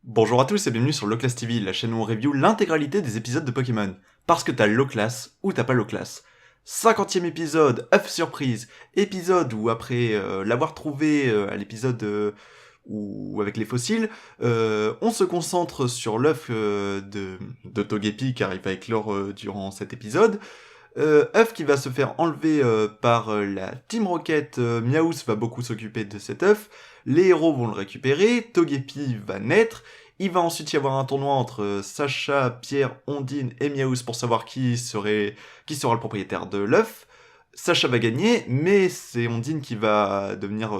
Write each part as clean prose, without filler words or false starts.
Bonjour à tous et bienvenue sur Loclass TV, la chaîne où on review l'intégralité des épisodes de Pokémon. Parce que t'as Loclass ou t'as pas Loclass. 50e épisode, œuf surprise, épisode où après l'avoir trouvé à l'épisode où avec les fossiles, on se concentre sur l'œuf de Togepi car il va éclore durant cet épisode. œuf qui va se faire enlever par la Team Rocket, Meowth va beaucoup s'occuper de cet œuf, les héros vont le récupérer, Togepi va naître, il va ensuite y avoir un tournoi entre Sacha, Pierre, Ondine et Meowth pour savoir qui sera le propriétaire de l'œuf. Sacha va gagner, mais c'est Ondine qui va devenir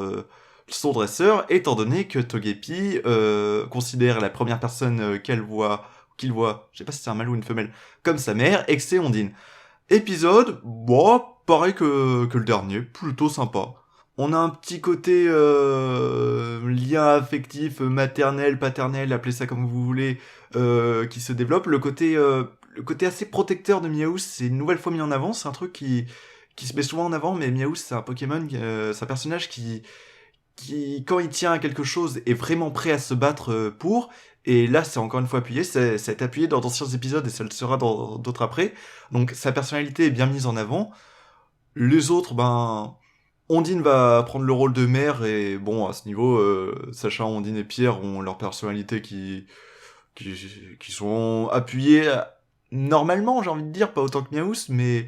son dresseur, étant donné que Togepi considère la première personne qu'il voit, je sais pas si c'est un mâle ou une femelle, comme sa mère, et que c'est Ondine. Épisode, bon, pareil que le dernier, plutôt sympa. On a un petit côté lien affectif, maternel, paternel, appelez ça comme vous voulez, qui se développe. Le côté assez protecteur de Meowth, c'est une nouvelle fois mis en avant. C'est un truc qui se met souvent en avant, mais Meowth, c'est un Pokémon, c'est un personnage qui, quand il tient à quelque chose, est vraiment prêt à se battre pour. Et là, c'est encore une fois appuyé. Ça a été appuyé dans d'anciens épisodes et ça le sera dans d'autres après. Donc sa personnalité est bien mise en avant. Les autres, ben, Ondine va prendre le rôle de mère et bon, à ce niveau, Sacha, Ondine et Pierre ont leur personnalité qui, qui sont appuyées normalement, j'ai envie de dire, pas autant que Meowth, mais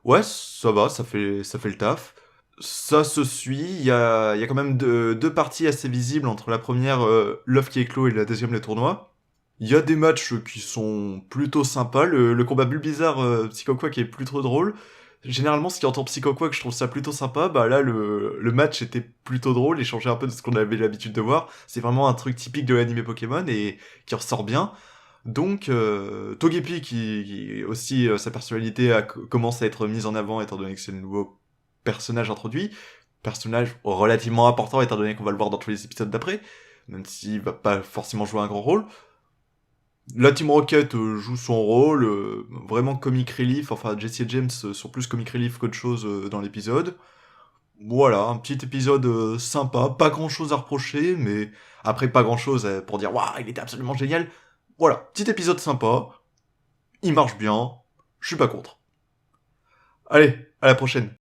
ouais, ça va, ça fait le taf. Ça se suit, il y a quand même deux parties assez visibles entre la première, l'œuf qui éclot, et la deuxième, le tournoi. Il y a des matchs qui sont plutôt sympas, le combat Bulbizarre Psychoquack est plutôt drôle. Généralement, ce qui entend Psychoquack, je trouve ça plutôt sympa, bah là, le match était plutôt drôle et changeait un peu de ce qu'on avait l'habitude de voir. C'est vraiment un truc typique de l'anime Pokémon et qui ressort bien. Donc, Togepi, qui aussi, sa personnalité commence à être mise en avant étant donné que c'est le nouveau personnage introduit, personnage relativement important étant donné qu'on va le voir dans tous les épisodes d'après, même s'il va pas forcément jouer un grand rôle. La Team Rocket joue son rôle, vraiment comic relief, enfin Jesse et James sont plus comic relief qu'autre chose dans l'épisode. Voilà, un petit épisode sympa, pas grand chose à reprocher, mais après pas grand chose pour dire waouh, il était absolument génial. Voilà, petit épisode sympa, il marche bien, je suis pas contre. Allez, à la prochaine.